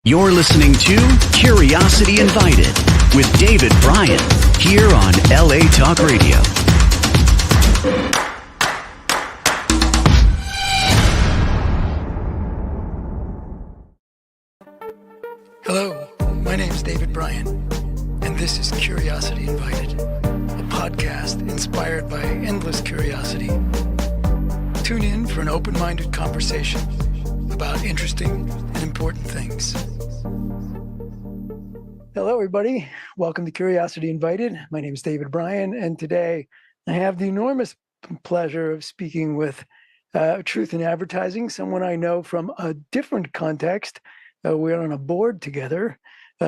You're listening to Curiosity Invited with David Bryan here on LA Talk Radio. Hello, my name is David Bryan, and this is Curiosity Invited, a podcast inspired by endless curiosity. Tune in for an open-minded conversation about interesting and important things. Hello, everybody. Welcome to Curiosity Invited. My name is David Bryan, and today I have the enormous pleasure of speaking with Truth in Advertising, someone I know from a different context. We're on a board together,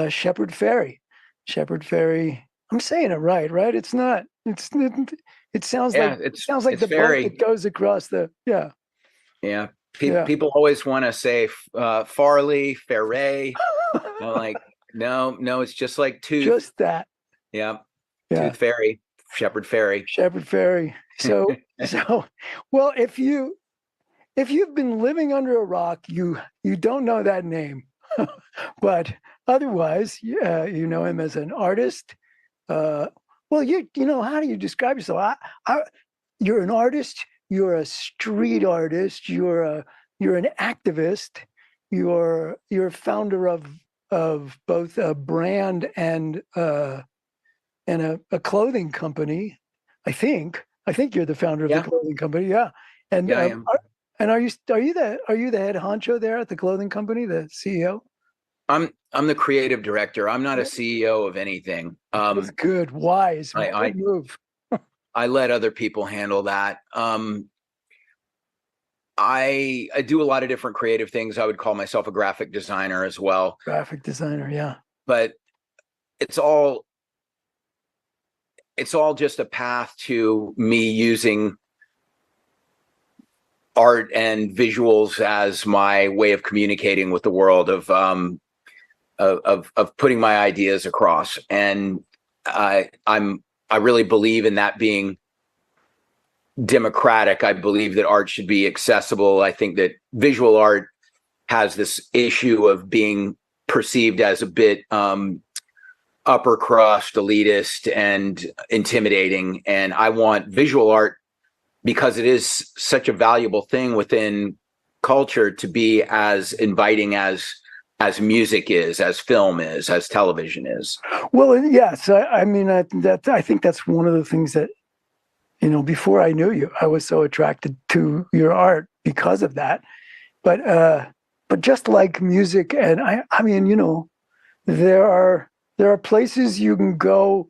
Shepard Fairey. Shepard Fairey. I'm saying it right? It's not. It sounds like the boat that goes across the. Yeah. Yeah. People always want to say Farley, Fairey. No, it's just like Tooth. Just that. Yeah. Tooth Fairy, Shepard Fairey. Shepard Fairey. So, well, if you've been living under a rock, you don't know that name, but otherwise, you know him as an artist. Well, you know, how do you describe yourself? You're an artist. You're a street artist. You're an activist. You're founder of both a brand and a clothing company. I think you're the founder of the clothing company. Yeah, and I am. And are you the head honcho there at the clothing company, the CEO? I'm the creative director. I'm not a CEO of anything. That's good. Wise. I Move. I let other people handle that. I do a lot of different creative things. I would call myself a graphic designer as well. Graphic designer, yeah. But it's all just a path to me using art and visuals as my way of communicating with the world, of putting my ideas across. And I really believe in that being democratic. I believe that art should be accessible. I think that visual art has this issue of being perceived as a bit upper crust, elitist, and intimidating. And I want visual art, because it is such a valuable thing within culture, to be as inviting as music is, as film is, as television is. Well, yes. I mean, I think that's one of the things that, you know, before I knew you, I was so attracted to your art because of that. But just like music, and I mean, you know, there are places you can go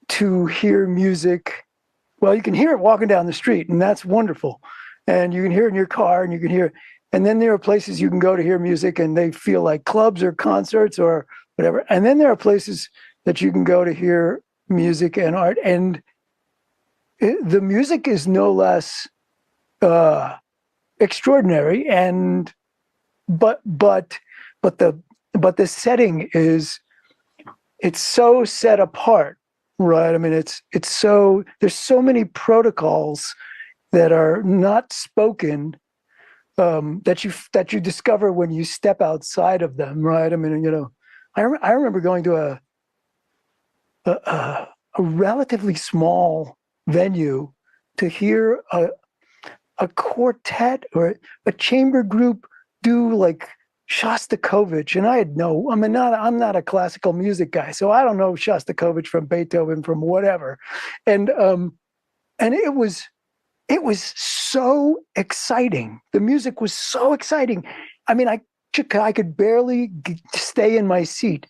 to hear music. Well, you can hear it walking down the street, and that's wonderful. And you can hear it in your car, and you can hear. And then there are places you can go to hear music, and they feel like clubs or concerts or whatever. And then there are places that you can go to hear music and art, and the music is no less extraordinary. And but the setting is, it's so set apart. Right. I mean, it's so, there's so many protocols that are not spoken, that you discover when you step outside of them. Right. I mean, you know, I remember going to a relatively small venue to hear a quartet or a chamber group do like Shostakovich, and I'm not a classical music guy, so I don't know Shostakovich from Beethoven from whatever, and it was so exciting. The music was so exciting. I mean, I could barely stay in my seat,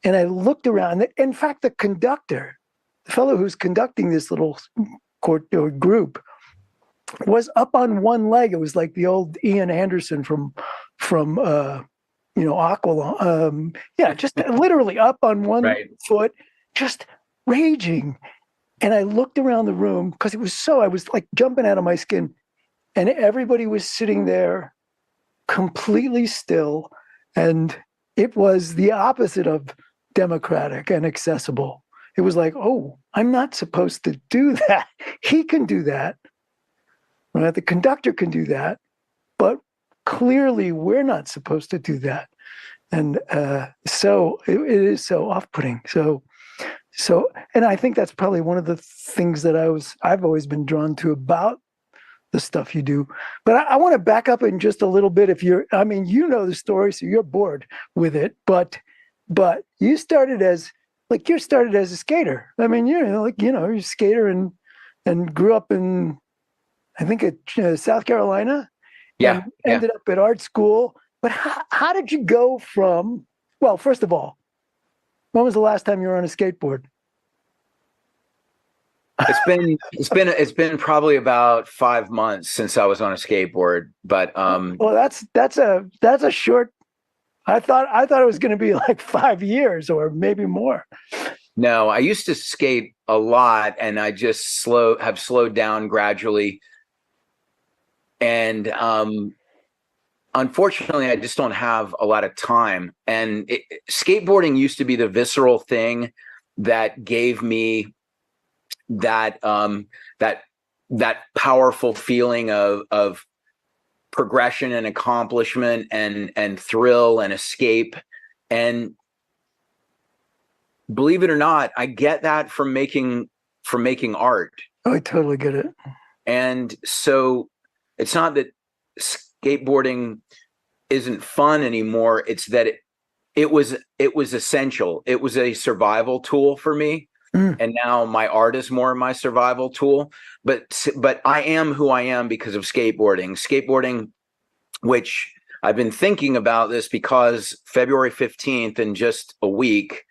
and I looked around. In fact, the conductor, the fellow who's conducting this little group, was up on one leg. It was like the old Ian Anderson from Aqualung. Just literally up on one foot, just raging. And I looked around the room because I was like jumping out of my skin, and everybody was sitting there completely still. And it was the opposite of democratic and accessible. It was like, oh, I'm not supposed to do that. He can do that. Right? The conductor can do that, but clearly we're not supposed to do that. And so it is so off-putting. And I think that's probably one of the things that I've always been drawn to about the stuff you do. But I want to back up in just a little bit. I mean, you know the story, so you're bored with it. But you started as a skater. I mean, you're a skater and grew up in, I think, South Carolina, and ended up at art school. But how did you go from? Well, first of all, when was the last time you were on a skateboard? It's been probably about 5 months since I was on a skateboard, but well, that's a short. I thought it was going to be like 5 years or maybe more. No, I used to skate a lot, and I just have slowed down gradually. And unfortunately, I just don't have a lot of time. And skateboarding used to be the visceral thing that gave me that powerful feeling of progression and accomplishment and thrill and escape. And believe it or not, I get that from making art. Oh, I totally get it. And so it's not that skateboarding isn't fun anymore. It's that it was essential. It was a survival tool for me. And now my art is more my survival tool. But I am who I am because of skateboarding, which I've been thinking about this because February 15th, in just a week,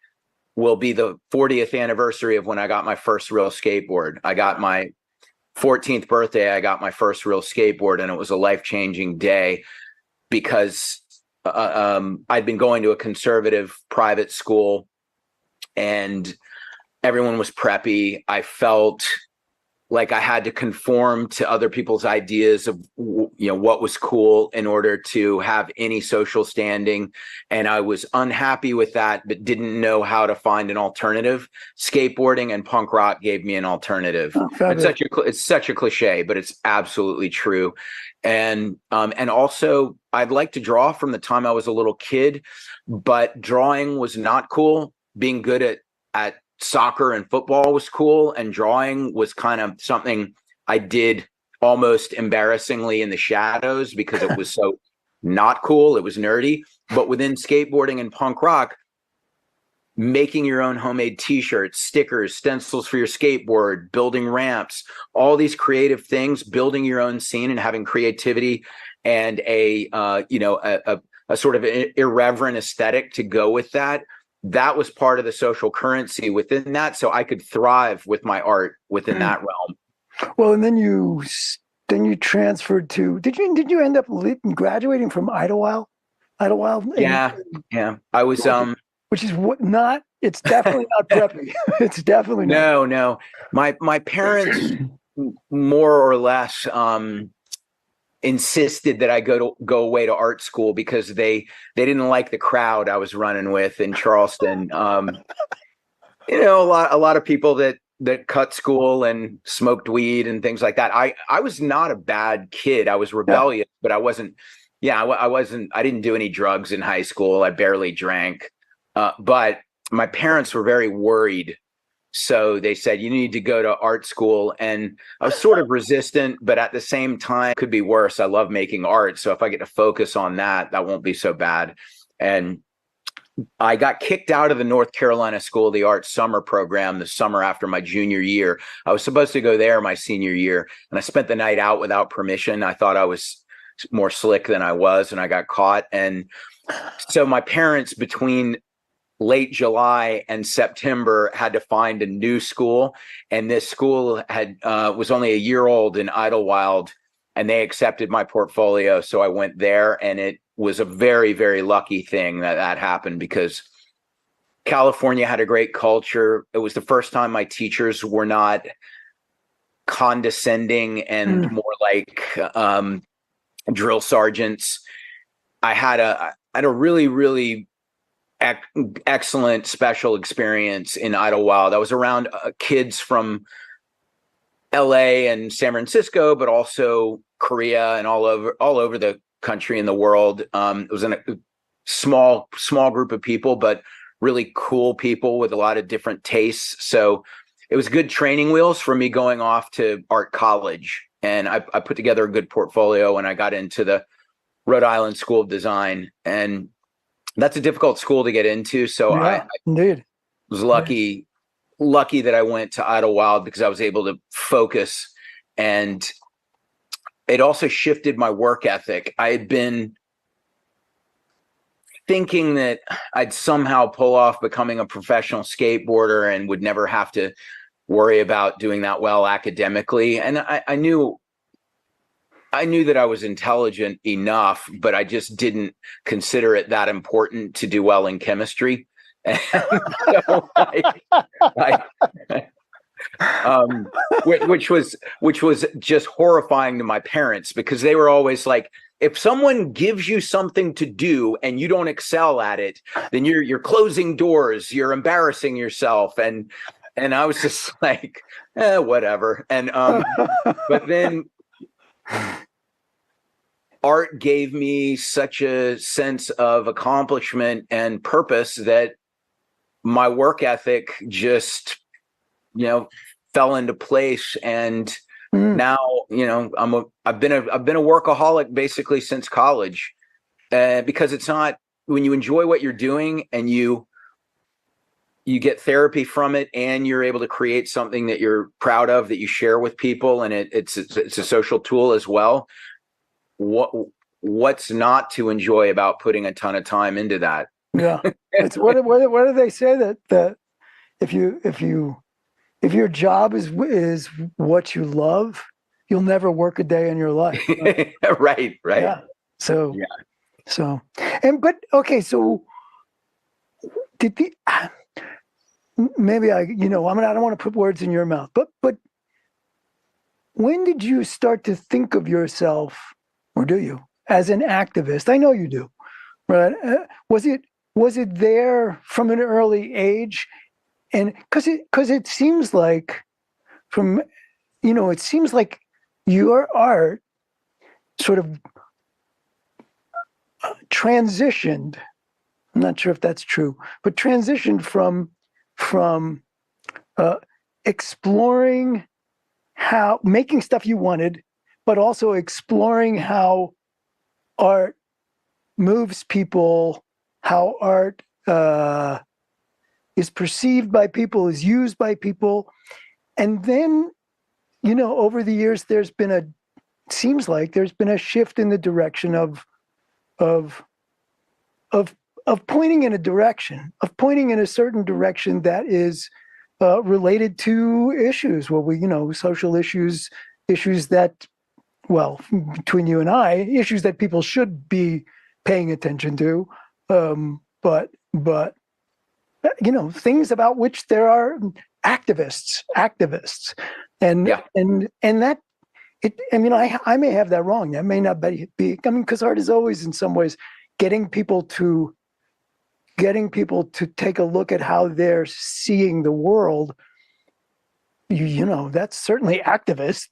will be the 40th anniversary of when I got my first real skateboard. I got my 14th birthday. I got my first real skateboard, and it was a life-changing day because I'd been going to a conservative private school, and everyone was preppy. I felt like I had to conform to other people's ideas of, what was cool in order to have any social standing. And I was unhappy with that, but didn't know how to find an alternative. Skateboarding and punk rock gave me an alternative. Oh, it's such a cliche, but it's absolutely true. And also I'd like to draw from the time I was a little kid, but drawing was not cool. Being good at soccer and football was cool, and drawing was kind of something I did almost embarrassingly in the shadows because it was so not cool. It was nerdy. But within skateboarding and punk rock, making your own homemade t-shirts, stickers, stencils for your skateboard, building ramps, all these creative things, building your own scene and having creativity and a sort of irreverent aesthetic to go with that. That was part of the social currency within that. So I could thrive with my art within that realm. Well, and then you transferred to, did you end up graduating from Idlewild? Yeah. I was, which is not, it's definitely not preppy. It's definitely not. No. My parents more or less, insisted that I go away to art school because they didn't like the crowd I was running with in Charleston. A lot of people that cut school and smoked weed and things like that. I was not a bad kid. I was rebellious, but I wasn't. I didn't do any drugs in high school. I barely drank. But my parents were very worried. So they said, you need to go to art school. And I was sort of resistant, but at the same time, it could be worse. I love making art. So if I get to focus on that, that won't be so bad. And I got kicked out of the North Carolina School of the Arts summer program the summer after my junior year. I was supposed to go there my senior year, and I spent the night out without permission. I thought I was more slick than I was, and I got caught. And so my parents, between late July and September, had to find a new school, and this school was only a year old in Idlewild, and they accepted my portfolio. So I went there, and it was a very, very lucky thing that happened because California had a great culture. It was the first time my teachers were not condescending and more like drill sergeants. I had a really, really excellent special experience in Idlewild. I was around kids from LA and San Francisco, but also Korea and all over the country and the world. It was small group of people, but really cool people with a lot of different tastes. So it was good training wheels for me going off to art college. And I put together a good portfolio, and I got into the Rhode Island School of Design. And that's a difficult school to get into. So I indeed was lucky that I went to Idlewild, because I was able to focus, and it also shifted my work ethic. I had been thinking that I'd somehow pull off becoming a professional skateboarder and would never have to worry about doing that well academically. And I knew that I was intelligent enough, but I just didn't consider it that important to do well in chemistry. And so which was just horrifying to my parents, because they were always like, if someone gives you something to do and you don't excel at it, then you're closing doors, you're embarrassing yourself. And I was just like, whatever. And but then art gave me such a sense of accomplishment and purpose that my work ethic just, fell into place. And now, I've been a workaholic basically since college, because it's not, when you enjoy what you're doing and you get therapy from it, and you're able to create something that you're proud of, that you share with people, and it's a social tool as well. What's not to enjoy about putting a ton of time into that? Yeah, it's what do they say, that if your job is what you love, you'll never work a day in your life. Right. Yeah. So did the maybe I don't want to put words in your mouth, but when did you start to think of yourself, or do you, as an activist? I know you do, right? Was it there from an early age? And because it seems like it seems like your art sort of transitioned. I'm not sure if that's true, but transitioned from exploring how making stuff you wanted, but also exploring how art moves people, how art is perceived by people, is used by people. And then, over the years, seems like there's been a shift in the direction of pointing in a certain direction that is related to issues. Well, social issues that, well, between you and I, issues that people should be paying attention to. But things about which there are activists, and that it. I mean, I may have that wrong. That may not be. I mean, because art is always, in some ways, getting people to take a look at how they're seeing the world. That's certainly activist,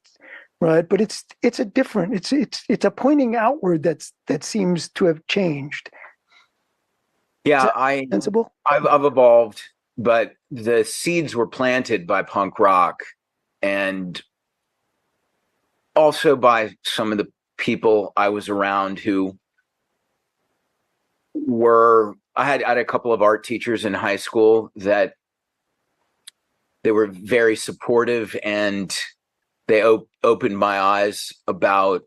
right? But it's a different. It's a pointing outward that seems to have changed. Yeah, sensible? I've evolved, but the seeds were planted by punk rock, and also by some of the people I was around who were. I had a couple of art teachers in high school that they were very supportive, and they opened my eyes about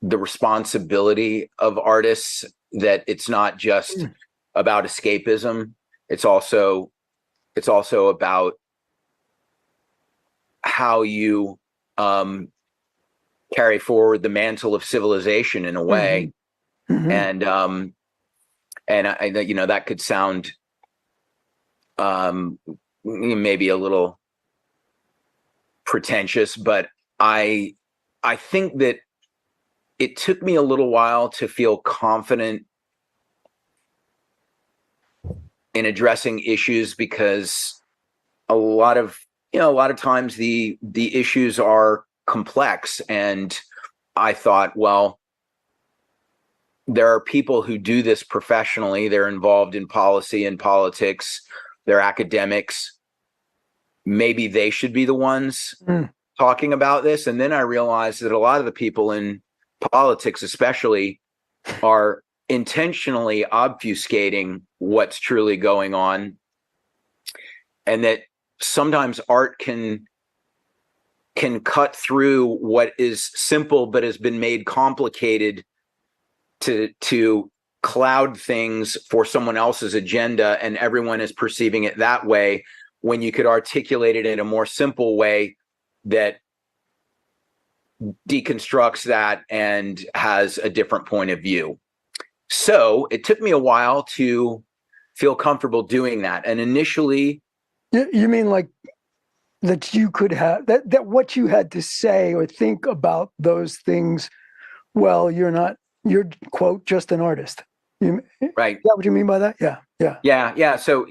the responsibility of artists, that it's not just about escapism. It's also about how you carry forward the mantle of civilization in a way. Mm-hmm. And I that could sound maybe a little pretentious, but I think that it took me a little while to feel confident in addressing issues, because a lot of times the issues are complex, and I thought, well, there are people who do this professionally. They're involved in policy and politics. They're academics. Maybe they should be the ones talking about this. And then I realized that a lot of the people in politics, especially, are intentionally obfuscating what's truly going on. And that sometimes art can cut through what is simple but has been made complicated to cloud things for someone else's agenda, and everyone is perceiving it that way, when you could articulate it in a more simple way that deconstructs that and has a different point of view. So it took me a while to feel comfortable doing that. And initially... You mean like that you could have, that what you had to say or think about those things, well, you're, quote, just an artist. Right. Is that what you mean by that? Yeah. So,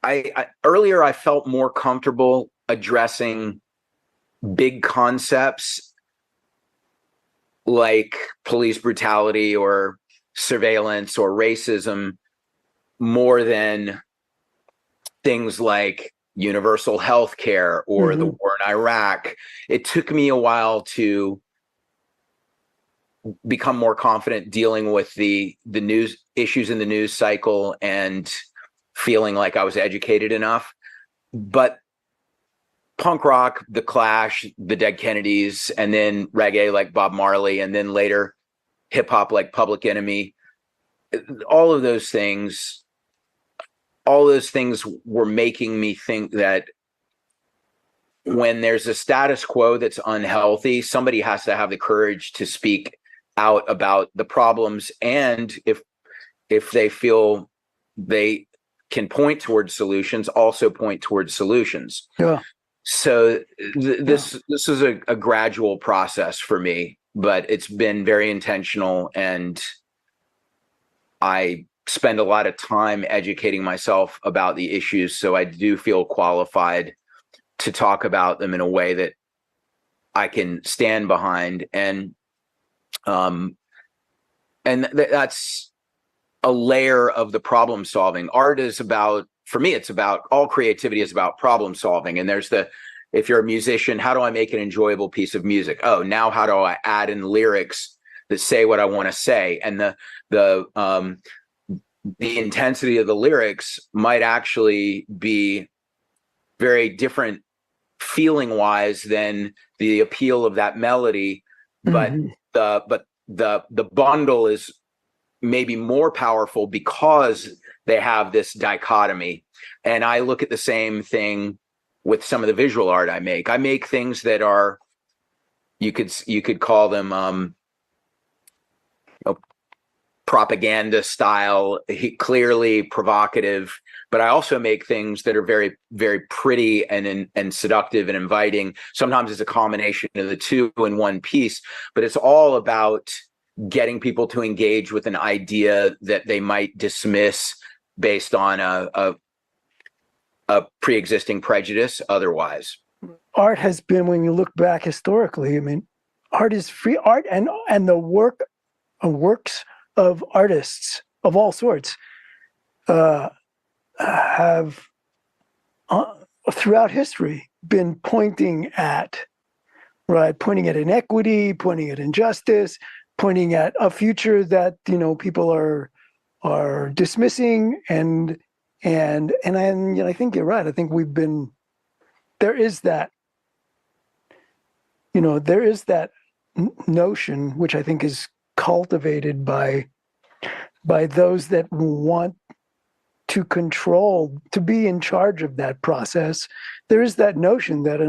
I earlier I felt more comfortable addressing big concepts like police brutality or surveillance or racism more than things like universal health care or the war in Iraq. It took me a while to become more confident dealing with the news issues in the news cycle and feeling like I was educated enough. But punk rock, The Clash, the Dead Kennedys, and then reggae like Bob Marley, and then later hip hop like Public Enemy, all of those things were making me think that when there's a status quo that's unhealthy, somebody has to have the courage to speak out about the problems. And if they feel they can point towards solutions, also point towards solutions. Yeah. So this is a gradual process for me, but it's been very intentional, and I spend a lot of time educating myself about the issues, so I do feel qualified to talk about them in a way that I can stand behind. And that's a layer of the problem solving. Art is about, for me, it's about, all creativity is about problem solving. And there's if you're a musician, how do I make an enjoyable piece of music? Oh, now how do I add in lyrics that say what I want to say? And the intensity of the lyrics might actually be very different feeling wise than the appeal of that melody. But the bundle is maybe more powerful because they have this dichotomy. And I look at the same thing with some of the visual art I make. I make things that are, you could call them propaganda style, clearly provocative, but I also make things that are very, very pretty and seductive and inviting. Sometimes it's a combination of the two in one piece, but it's all about getting people to engage with an idea that they might dismiss based on a pre-existing prejudice otherwise. Art has been, when you look back historically, I mean, art is free. Art and the works of artists of all sorts have throughout history been pointing at inequity, pointing at injustice, pointing at a future that people are dismissing, and I think you're right. I think there is that notion, which I think is cultivated by those that want to control, to be in charge of that process. There is that notion that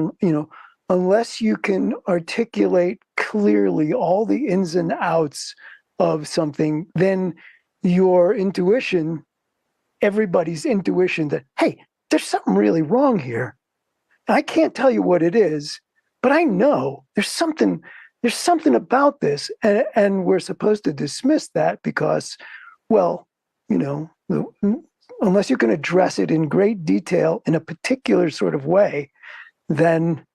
unless you can articulate clearly all the ins and outs of something, then your intuition, everybody's intuition, that, hey, there's something really wrong here. I can't tell you what it is, but I know there's something about this, and we're supposed to dismiss that because, well, unless you can address it in great detail in a particular sort of way, then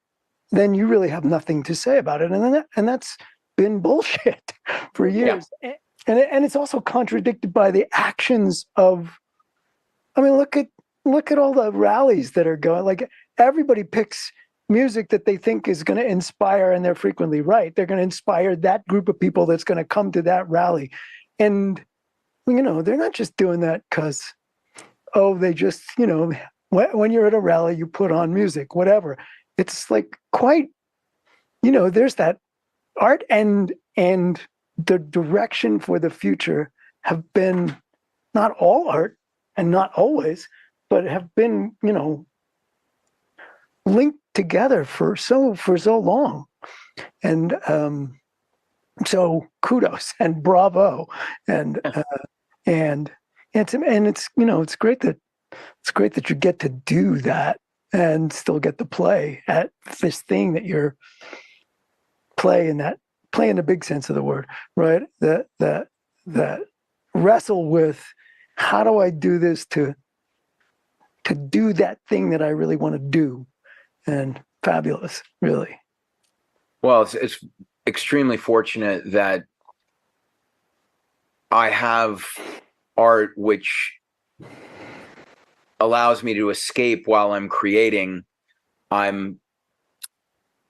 you really have nothing to say about it. And that's been bullshit for years. Yeah. And it's also contradicted by the actions of, I mean, look at all the rallies that are going. Like, everybody picks music that they think is going to inspire, and they're frequently right. They're going to inspire that group of people that's going to come to that rally. And, they're not just doing that because, they just, when you're at a rally, you put on music, whatever. It's like quite, there's that art and the direction for the future have been not all art and not always, but have been, linked together for so long. And so kudos and bravo. And it's great that you get to do that and still get to play at this thing that you're play in the big sense of the word, right? That wrestle with, how do I do this to do that thing that I really want to do? And fabulous, really. Well, it's extremely fortunate that I have art which allows me to escape while I'm creating. I'm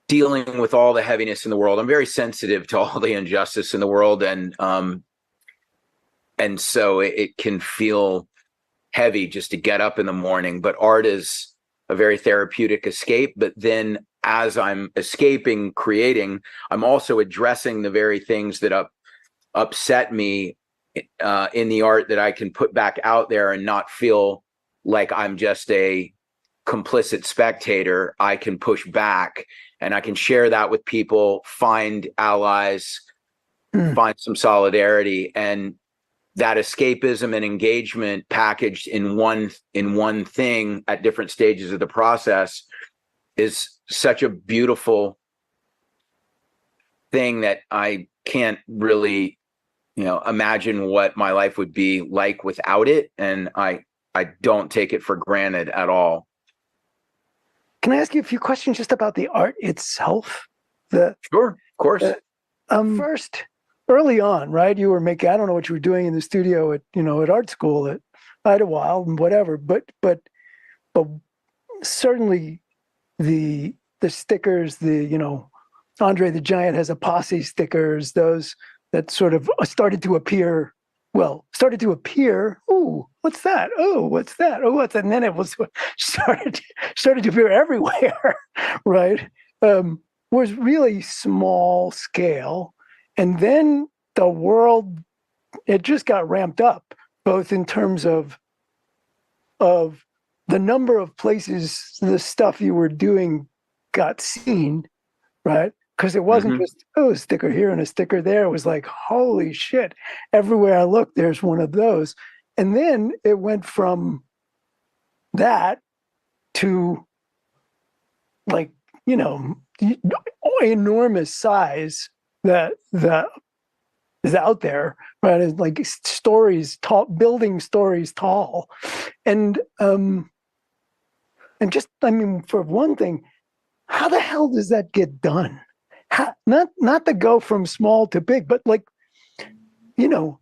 dealing with all the heaviness in the world. I'm very sensitive to all the injustice in the world, and so it can feel heavy just to get up in the morning. But art is a very therapeutic escape. But then as I'm escaping, creating, I'm also addressing the very things that upset me in the art, that I can put back out there and not feel like I'm just a complicit spectator. I can push back, and I can share that with people, find allies, find some solidarity. And that escapism and engagement packaged in one thing at different stages of the process is such a beautiful thing that I can't really, imagine what my life would be like without it. And I don't take it for granted at all. Can I ask you a few questions just about the art itself? Sure, of course. First, early on, right? You were making, I don't know what you were doing in the studio at art school at Idlewild and whatever, but certainly the stickers, Andre the Giant has a posse stickers, those that sort of started to appear. Ooh, what's that? Oh, what's that? Oh, what's that? And then it was started to appear everywhere, right? Was really small scale. And then the world, it just got ramped up, both in terms of the number of places the stuff you were doing got seen, right? Because it wasn't just, a sticker here and a sticker there. It was like, holy shit, everywhere I look, there's one of those. And then it went from that to enormous size that is out there, right? It's like stories tall, building stories tall. And just, for one thing, how the hell does that get done? Not to go from small to big, but like the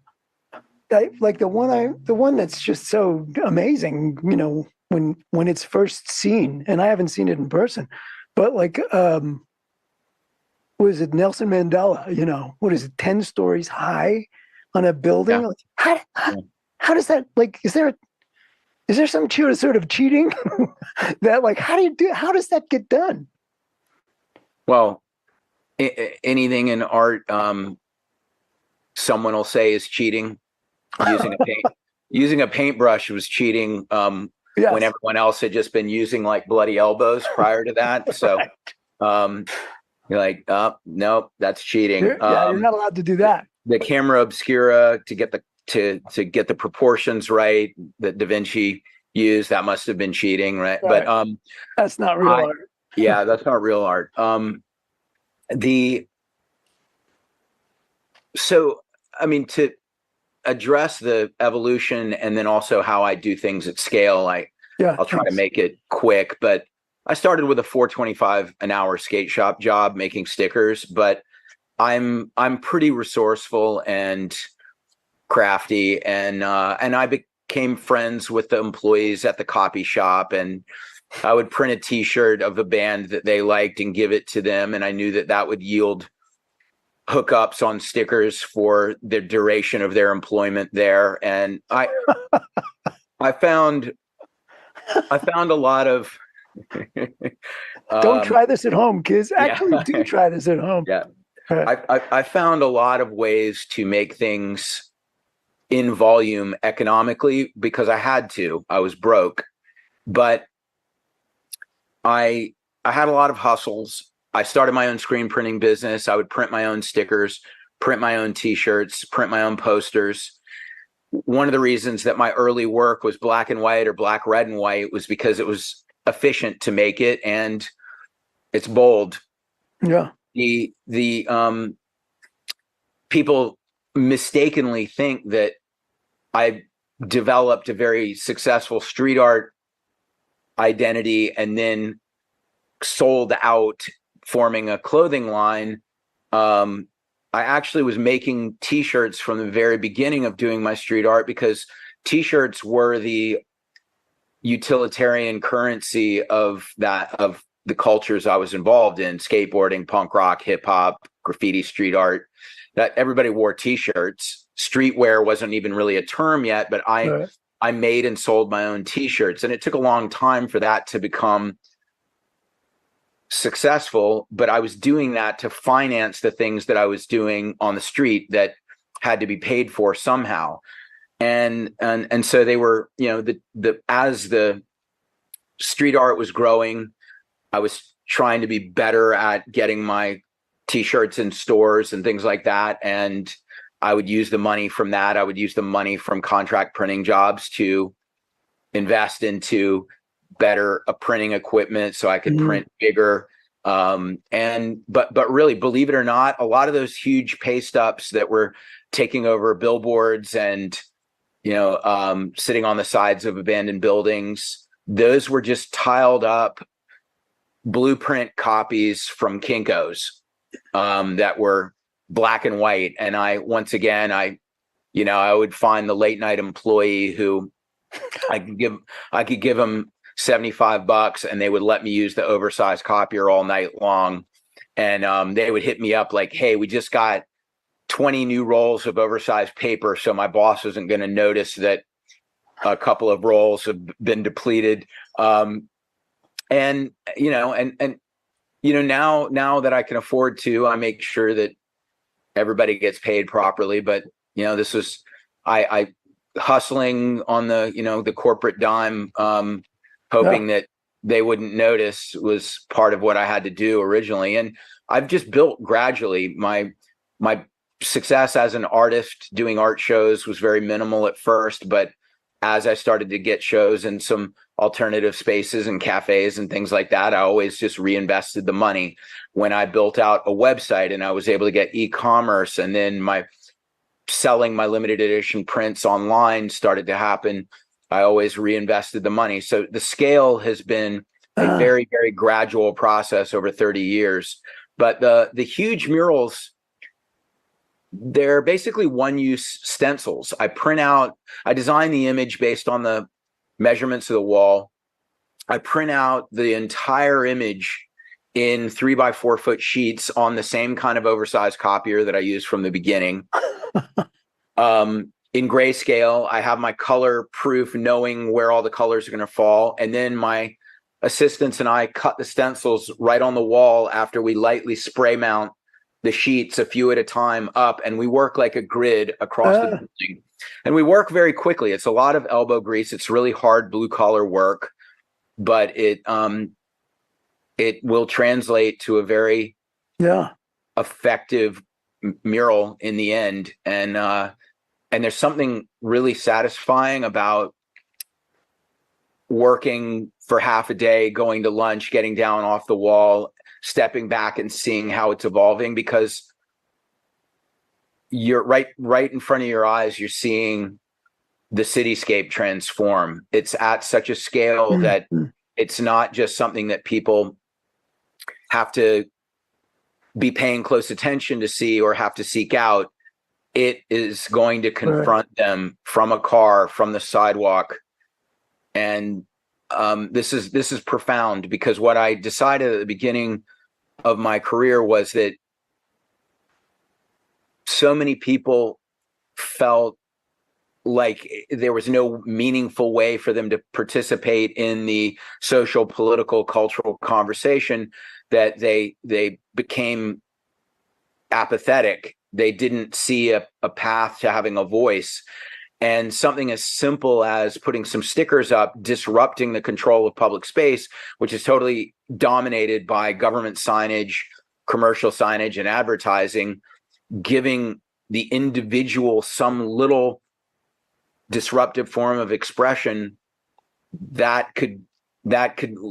one that's just so amazing, when it's first seen, and I haven't seen it in person, but was it Nelson Mandela? What is it, 10 stories high on a building? Yeah. How does that, is there some sort of cheating that how does that get done? Well, anything in art, someone will say is cheating. Using a paintbrush was cheating. Yes. When everyone else had just been using bloody elbows prior to that. So, you're like, oh, nope, that's cheating. You're not allowed to do that. The camera obscura to get the proportions right that Da Vinci used, that must have been cheating, right? But that's not real art. Yeah, that's not real art. To address the evolution and then also how I do things at scale, I'll try to make it quick, but I started with a $4.25 an hour skate shop job making stickers, but I'm pretty resourceful and crafty, and I became friends with the employees at the copy shop, and I would print a T-shirt of a band that they liked and give it to them, and I knew that that would yield hookups on stickers for the duration of their employment there. And I found a lot of Don't try this at home, kids. Actually, yeah. do try this at home. Yeah. I found a lot of ways to make things in volume economically because I had to. I was broke, but I had a lot of hustles. I started my own screen printing business. I would print my own stickers, print my own T-shirts, print my own posters. One of the reasons that my early work was black and white or black, red, and white was because it was efficient to make it and it's bold. Yeah. The people mistakenly think that I developed a very successful street art identity and then sold out, forming a clothing line. I actually was making T-shirts from the very beginning of doing my street art because T-shirts were the utilitarian currency of the cultures I was involved in: skateboarding, punk rock, hip hop, graffiti, street art. That everybody wore T-shirts. Streetwear wasn't even really a term yet, but I made and sold my own T-shirts, and it took a long time for that to become successful. But I was doing that to finance the things that I was doing on the street that had to be paid for somehow. And so they were, as the street art was growing, I was trying to be better at getting my T-shirts in stores and things like that. And I would use the money from that. I would use the money from contract printing jobs to invest into better printing equipment so I could print bigger. But really, believe it or not, a lot of those huge pay stubs that were taking over billboards and, sitting on the sides of abandoned buildings, those were just tiled up blueprint copies from Kinko's that were black and white. And I would find the late night employee who I could give them $75 and they would let me use the oversized copier all night long. And they would hit me up like, hey, we just got 20 new rolls of oversized paper, so my boss isn't going to notice that a couple of rolls have been depleted. Now that I can afford to, I make sure that everybody gets paid properly. But this was I hustling on the corporate dime, hoping that they wouldn't notice, was part of what I had to do originally. And I've just built gradually. My success as an artist doing art shows was very minimal at first, but as I started to get shows in some alternative spaces and cafes and things like that, I always just reinvested the money. When I built out a website and I was able to get e-commerce, and then selling my limited edition prints online started to happen, I always reinvested the money. So the scale has been a very, very gradual process over 30 years. But the huge murals, they're basically one-use stencils. I design the image based on the measurements of the wall. I print out the entire image in 3x4 foot sheets on the same kind of oversized copier that I used from the beginning. In grayscale, I have my color proof, knowing where all the colors are going to fall. And then my assistants and I cut the stencils right on the wall after we lightly spray mount the sheets a few at a time up, and we work like a grid across the building. And we work very quickly. It's a lot of elbow grease. It's really hard blue collar work, but it will translate to a very effective mural in the end. And there's something really satisfying about working for half a day, going to lunch, getting down off the wall, stepping back and seeing how it's evolving, because you're right in front of your eyes. You're seeing the cityscape transform. It's at such a scale that it's not just something that people have to be paying close attention to see or have to seek out, it is going to confront them from a car, from the sidewalk. And this is profound, because what I decided at the beginning of my career was that so many people felt like there was no meaningful way for them to participate in the social, political, cultural conversation, that they became apathetic. They didn't see a path to having a voice. And something as simple as putting some stickers up, disrupting the control of public space, which is totally dominated by government signage, commercial signage, and advertising, giving the individual some little disruptive form of expression that could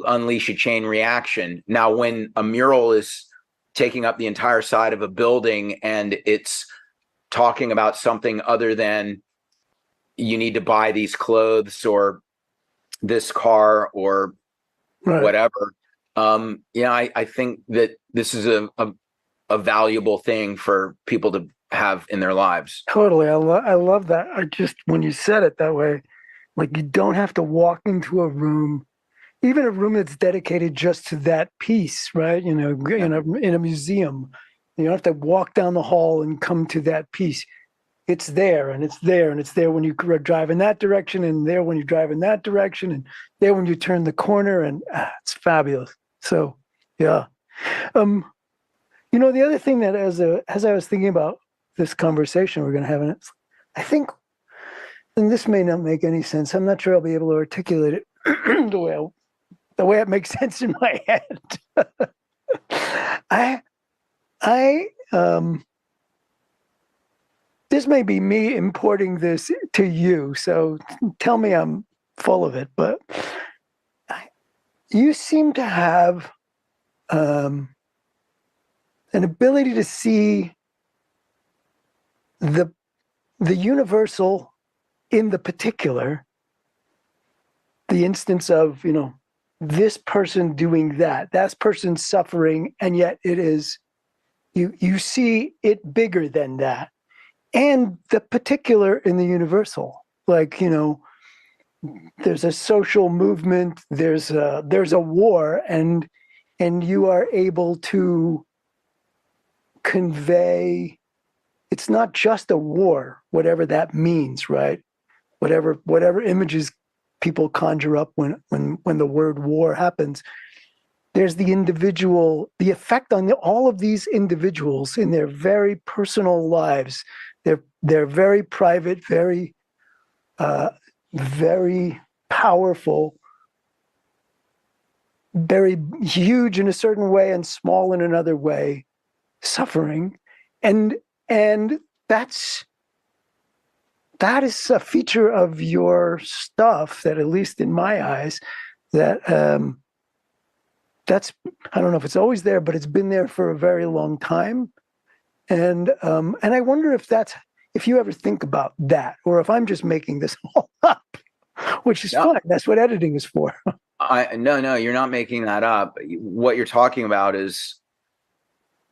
unleash a chain reaction. Now, when a mural is taking up the entire side of a building and it's talking about something other than you need to buy these clothes or this car or whatever, I think that this is a valuable thing for people to have in their lives. Totally. I love that. I just, when you said it that way, like, you don't have to walk into a room, even a room that's dedicated just to that piece, right? You know, in a museum, you don't have to walk down the hall and come to that piece. It's there, and it's there, and it's there when you drive in that direction, and there when you drive in that direction, and there when you turn the corner, and it's fabulous. So, yeah. The other thing that as I was thinking about this conversation we're going to have, and I think, and this may not make any sense. I'm not sure I'll be able to articulate it the way it makes sense in my head. This may be me importing this to you, so tell me I'm full of it, but you seem to have an ability to see the universal in the particular, the instance of, this person doing that person suffering, and yet it is, you see it bigger than that. And the particular in the universal, like, there's a social movement, there's a war, and you are able to convey, it's not just a war, whatever that means, right? Whatever images people conjure up when the word war happens. There's the individual, the effect on all of these individuals in their very personal lives. They're very private, very very powerful, very huge in a certain way and small in another way, suffering, and that is a feature of your stuff that, at least in my eyes, that that's, I don't know if it's always there, but it's been there for a very long time. And I wonder if you ever think about that, or if I'm just making this all up, which is fine. That's what editing is for. No, you're not making that up. What you're talking about is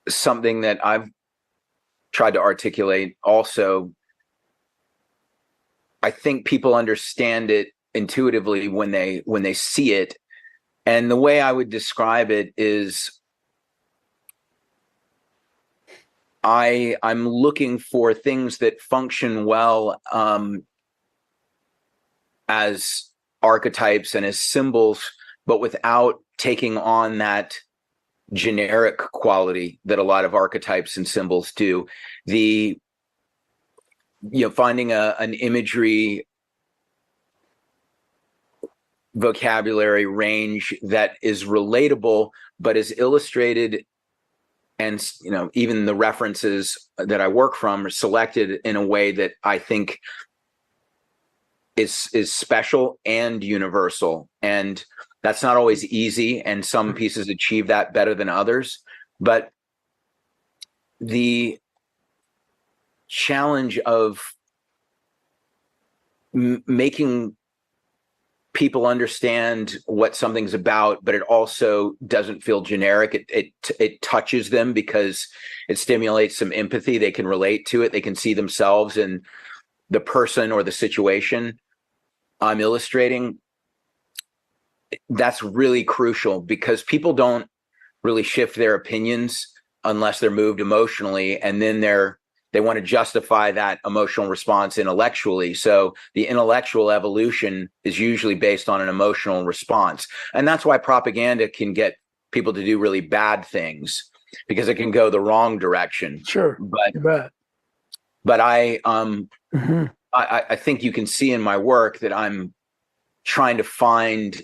something that I've tried to articulate also. I think people understand it intuitively when they see it. And the way I would describe it is, I'm looking for things that function well as archetypes and as symbols, but without taking on that generic quality that a lot of archetypes and symbols do. Finding an imagery vocabulary range that is relatable, but is illustrated, and even the references that I work from are selected in a way that I think is special and universal. And that's not always easy, and some pieces achieve that better than others. But the challenge of making people understand what something's about, but it also doesn't feel generic. It touches them because it stimulates some empathy. They can relate to it. They can see themselves in the person or the situation I'm illustrating. That's really crucial because people don't really shift their opinions unless they're moved emotionally, and then they want to justify that emotional response intellectually. So the intellectual evolution is usually based on an emotional response. And that's why propaganda can get people to do really bad things, because it can go the wrong direction. Sure. But I think you can see in my work that I'm trying to find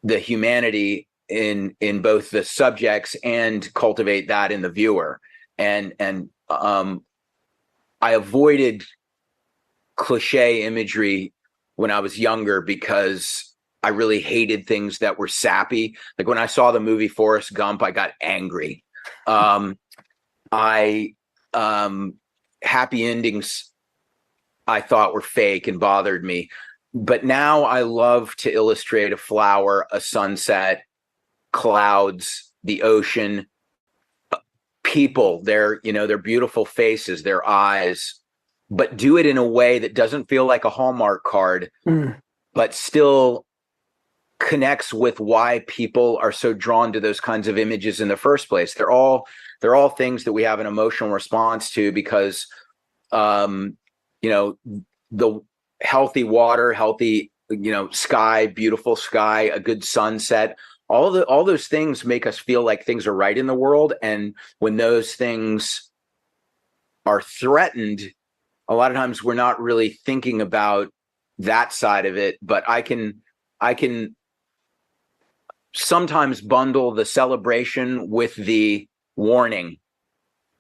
the humanity in both the subjects and cultivate that in the viewer. And I avoided cliche imagery when I was younger because I really hated things that were sappy. Like when I saw the movie Forrest Gump, I got angry. Happy endings I thought were fake and bothered me. But now I love to illustrate a flower, a sunset, clouds, the ocean, people, their beautiful faces, their eyes, but do it in a way that doesn't feel like a Hallmark card, but still connects with why people are so drawn to those kinds of images in the first place. They're all things that we have an emotional response to because, the healthy water, healthy, sky, beautiful sky, a good sunset, all those things make us feel like things are right in the world. And when those things are threatened, a lot of times we're not really thinking about that side of it. But I can sometimes bundle the celebration with the warning,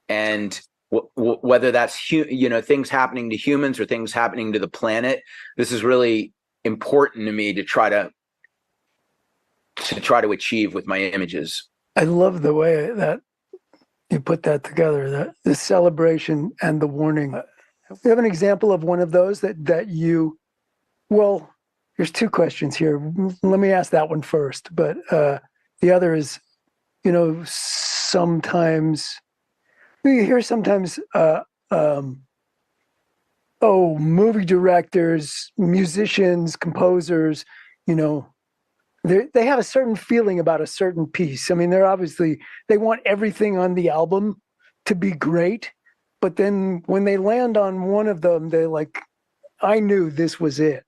and whether that's things happening to humans or things happening to the planet. This is really important to me to try to achieve with my images. I love the way that you put that together, that the celebration and the warning. You have an example of one of those that you, well, there's two questions here. Let me ask that one first. But the other is, sometimes we hear movie directors, musicians, composers, they have a certain feeling about a certain piece. I mean, they want everything on the album to be great, but then when they land on one of them, they're like, I knew this was it.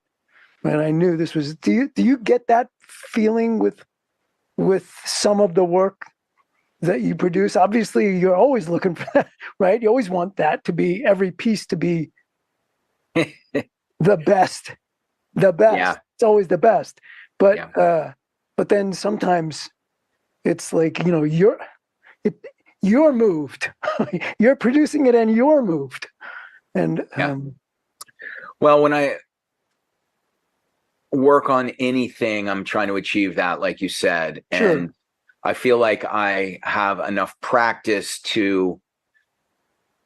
And I knew this was, do you get that feeling with some of the work that you produce? Obviously, you're always looking for that, right? You always want that to be, every piece to be the best. Yeah. It's always the best. But then sometimes it's like, you're moved. You're producing it and you're moved. And well, when I work on anything, I'm trying to achieve that, like you said. Sure. And I feel like I have enough practice to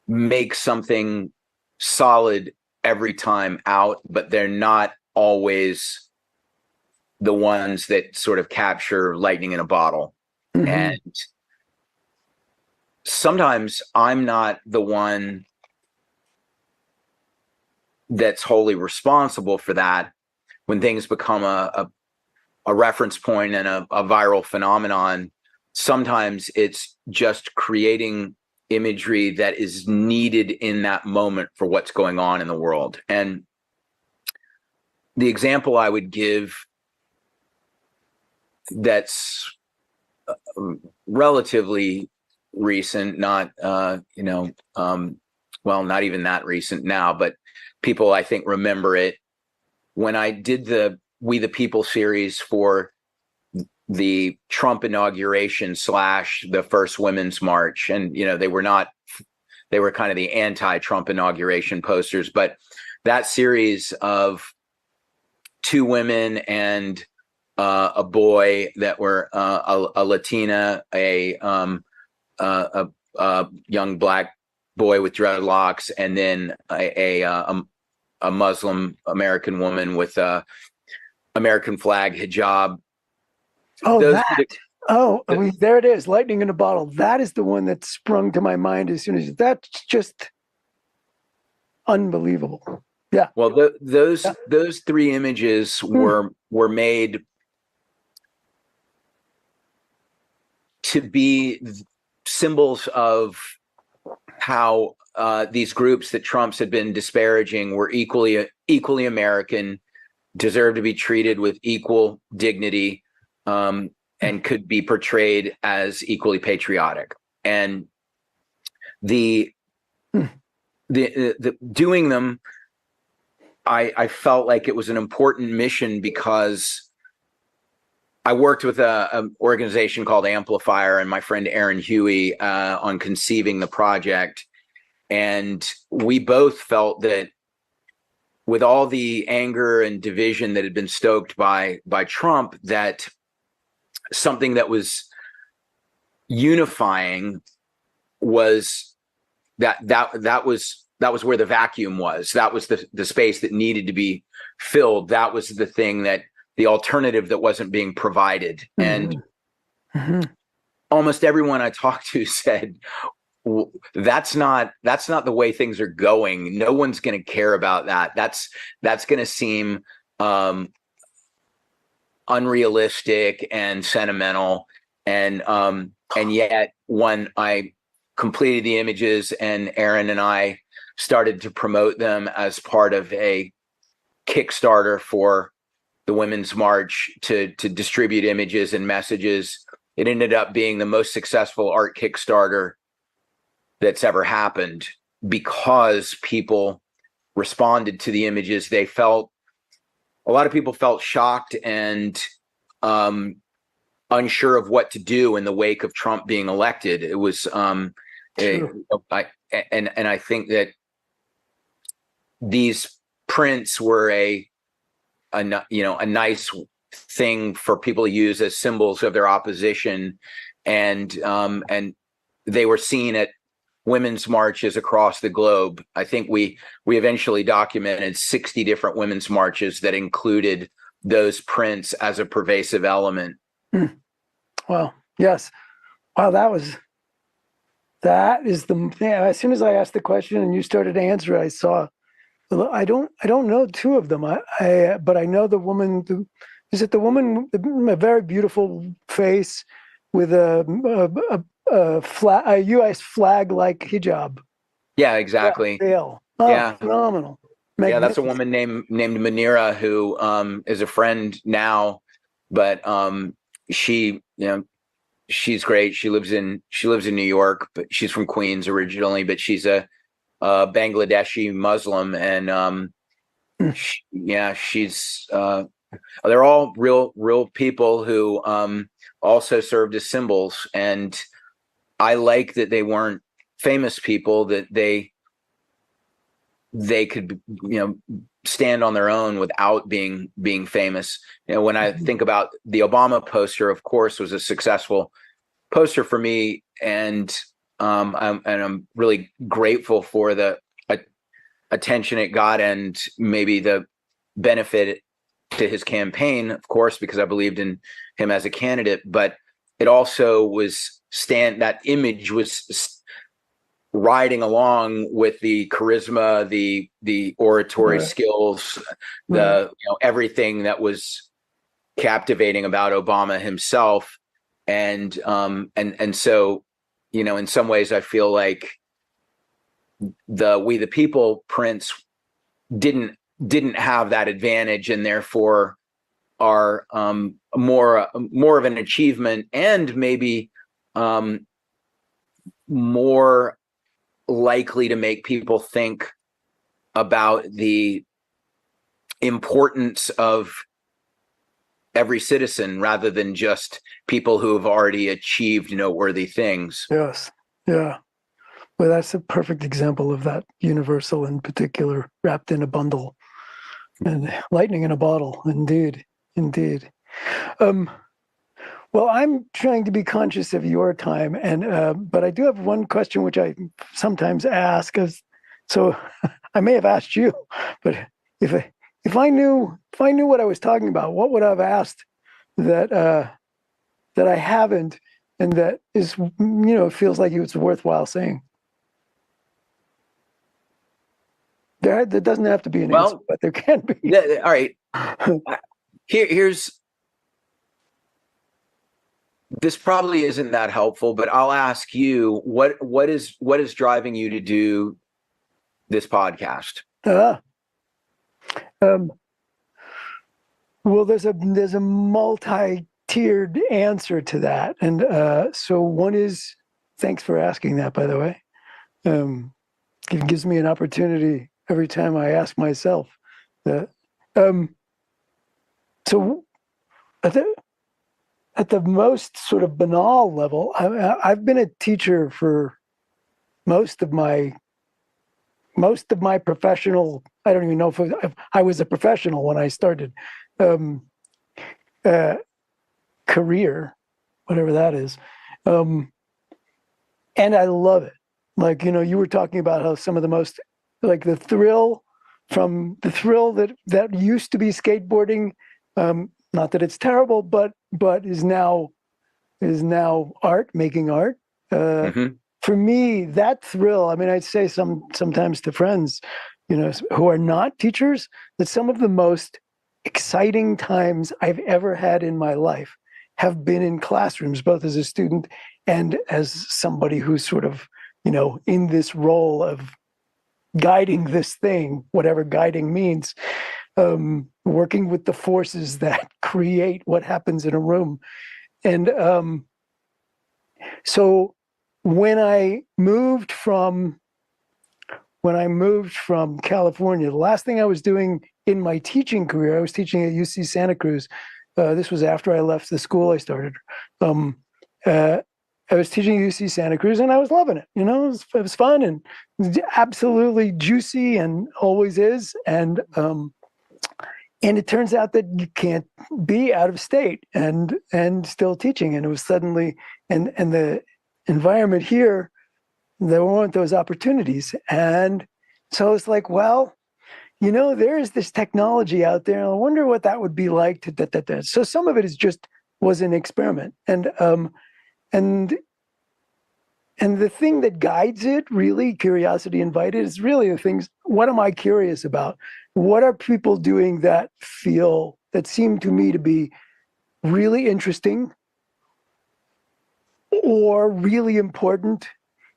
make something solid every time out, but they're not always the ones that sort of capture lightning in a bottle. Mm-hmm. And sometimes I'm not the one that's wholly responsible for that. When things become a reference point and a viral phenomenon, sometimes it's just creating imagery that is needed in that moment for what's going on in the world. And the example I would give that's relatively recent, not not even that recent now, but people I think remember it. When I did the We the People series for the Trump inauguration / the first Women's March, and they were kind of the anti-Trump inauguration posters, but that series of two women and a boy that were a Latina, a young Black boy with dreadlocks, and then a Muslim American woman with American flag, hijab. Oh, Those that. were I mean, there it is. Lightning in a bottle. That is the one that sprung to my mind as soon as that's just unbelievable. Yeah. well, Yeah. those three images were made to be symbols of how these groups that Trump's had been disparaging were equally American, deserve to be treated with equal dignity, and could be portrayed as equally patriotic. And the doing them, I felt like it was an important mission because I worked with an organization called Amplifier and my friend Aaron Huey on conceiving the project. And we both felt that with all the anger and division that had been stoked by Trump, that something that was unifying was that was where the vacuum was. That was the space that needed to be filled. That was the thing that the alternative that wasn't being provided. And almost everyone I talked to said, that's not the way things are going. No one's going to care about that. That's going to seem unrealistic and sentimental. And yet when I completed the images and Aaron and I started to promote them as part of a Kickstarter for the Women's March to distribute images and messages, it ended up being the most successful art Kickstarter that's ever happened because people responded to the images. A lot of people felt shocked and unsure of what to do in the wake of Trump being elected. It was I think that these prints were a nice thing for people to use as symbols of their opposition, and they were seen at women's marches across the globe. I think we eventually documented 60 different women's marches that included those prints as a pervasive element. Wow. Yes. Wow. That is the thing. As soon as I asked the question and you started to answer it, I saw. I don't know two of them. But I know the woman. Is it the woman? A very beautiful face with a U.S. flag like hijab. Yeah, exactly. Veil. Yeah, phenomenal. Yeah, that's a woman named Manira who is a friend now, but she's great. She lives in New York, but she's from Queens originally, but she's a Bangladeshi Muslim, and she's they're all real people who also served as symbols, and I like that they weren't famous people, that they could stand on their own without being famous. When I think about the Obama poster, of course, was a successful poster for me, and I'm really grateful for the attention it got and maybe the benefit to his campaign, of course, because I believed in him as a candidate. But it also was that image was riding along with the charisma, the oratory skills, everything that was captivating about Obama himself, and so in some ways I feel like the We the People prints didn't have that advantage, and therefore are more of an achievement, and maybe more likely to make people think about the importance of every citizen rather than just people who have already achieved noteworthy things. Yes. Yeah. Well, that's a perfect example of that universal in particular, wrapped in a bundle and lightning in a bottle. Indeed. Well, I'm trying to be conscious of your time, but I do have one question which I sometimes ask. So I may have asked you, but if I knew if I knew what I was talking about, what would I have asked that that I haven't, and that is, feels like it's worthwhile saying? There doesn't have to be an answer, but there can be. Yeah, all right. Here's this probably isn't that helpful, but I'll ask you what is driving you to do this podcast? Well, there's a multi-tiered answer to that, and so one is, thanks for asking that, by the way. It gives me an opportunity every time I ask myself that. So at the most sort of banal level, I've been a teacher for most of my professional. I don't even know if I was a professional when I started career, whatever that is, and I love it. Like, you were talking about how some of the most, like, the thrill that used to be skateboarding. Not that it's terrible, but is now art, making art. For me, that thrill. I mean, I'd say sometimes to friends, who are not teachers, that some of the most exciting times I've ever had in my life have been in classrooms, both as a student and as somebody who's sort of, in this role of guiding this thing, whatever guiding means, working with the forces that create what happens in a room. And so when I moved from California, the last thing I was doing in my teaching career, I was teaching at UC Santa Cruz. This was after I left the school I started. I was teaching at UC Santa Cruz, and I was loving it. It was fun and absolutely juicy, and always is. And it turns out that you can't be out of state and still teaching. And it was suddenly, and the environment here, there weren't those opportunities. And so it's like, well, there is this technology out there. I wonder what that would be like to. So some of it was an experiment. And the thing that guides it, really, curiosity invited, is really the things. What am I curious about? What are people doing that seem to me to be really interesting or really important?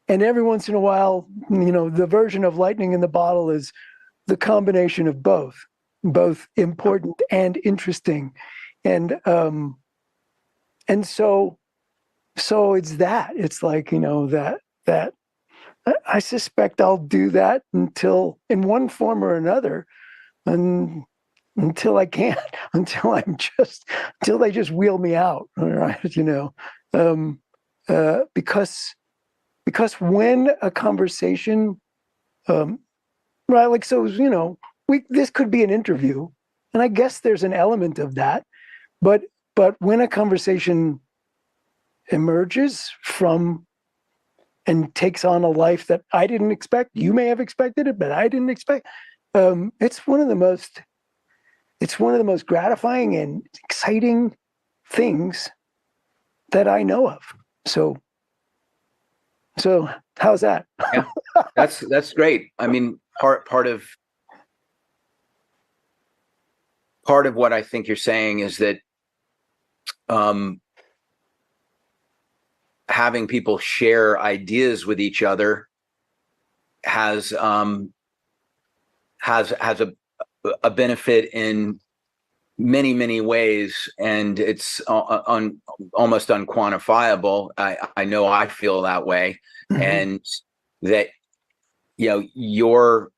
And every once in a while, the version of lightning in the bottle is the combination of both important and interesting. And so it's that. It's like, that I suspect I'll do that until, in one form or another, until I can't, until they just wheel me out, right? Because when a conversation, right, like, so, this could be an interview, and I guess there's an element of that, but when a conversation emerges from and takes on a life that I didn't expect, you may have expected it, but I didn't expect. It's one of the most gratifying and exciting things that I know of. So how's that? Yeah, that's great. I mean, part of what I think you're saying is that having people share ideas with each other has a benefit in many ways, and it's almost unquantifiable. I know I feel that way. Mm-hmm. And that your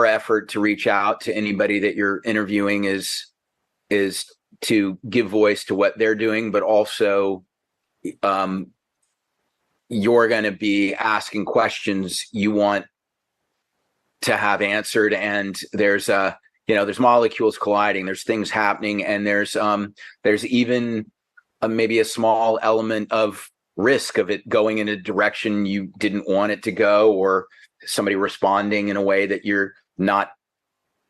effort to reach out to anybody that you're interviewing is to give voice to what they're doing, but also you're going to be asking questions you want to have answered, and there's molecules colliding, there's things happening, and there's even maybe a small element of risk of it going in a direction you didn't want it to go, or somebody responding in a way that you're not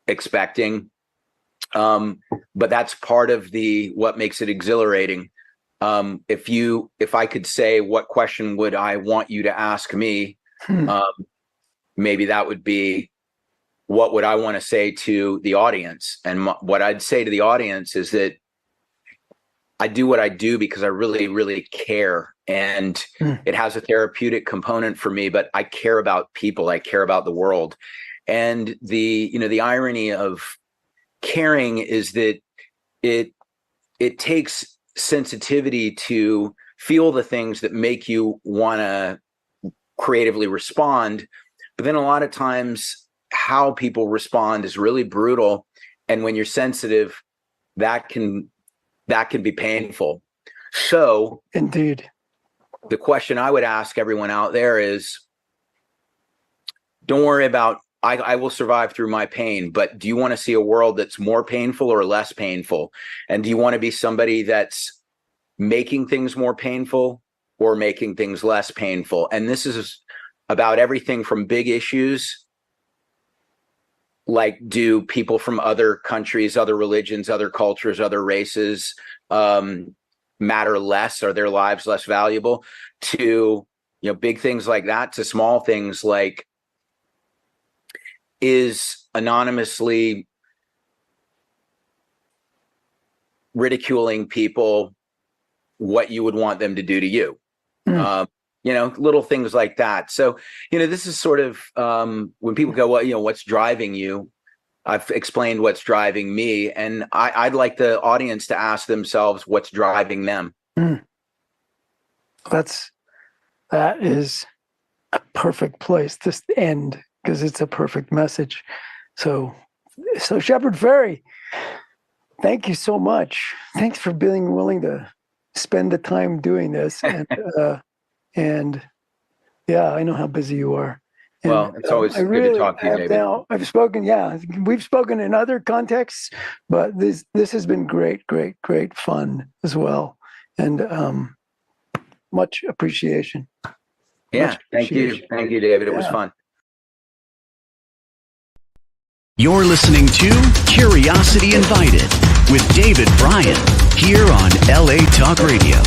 expecting. But that's part of what makes it exhilarating. If I could say, what question would I want you to ask me? Maybe that would be, what would I want to say to the audience? And what I'd say to the audience is that I do what I do because I really, really care. And it has a therapeutic component for me, but I care about people. I care about the world. And the irony of caring is that it takes sensitivity to feel the things that make you want to creatively respond. But then a lot of times how people respond is really brutal. And when you're sensitive, that can be painful. So indeed, the question I would ask everyone out there is, don't worry about, I will survive through my pain, but do you want to see a world that's more painful or less painful? And do you want to be somebody that's making things more painful or making things less painful? And this is about everything from big issues, like, do people from other countries, other religions, other cultures, other races matter less? Are their lives less valuable? To, big things like that, to small things like, is anonymously ridiculing people what you would want them to do to you? Little things like that. So, this is sort of when people go, well, what's driving you? I've explained what's driving me, and I'd like the audience to ask themselves what's driving them. That is a perfect place to end, because it's a perfect message. So Shepard Fairey, thank you so much. Thanks for being willing to spend the time doing this. And yeah, I know how busy you are. And, well, it's always good to talk to you, David. Now, we've spoken in other contexts, but this has been great fun as well. And much appreciation. Yeah, thank you. Thank you, David. It was fun. You're listening to Curiosity Invited with David Bryan here on LA Talk Radio.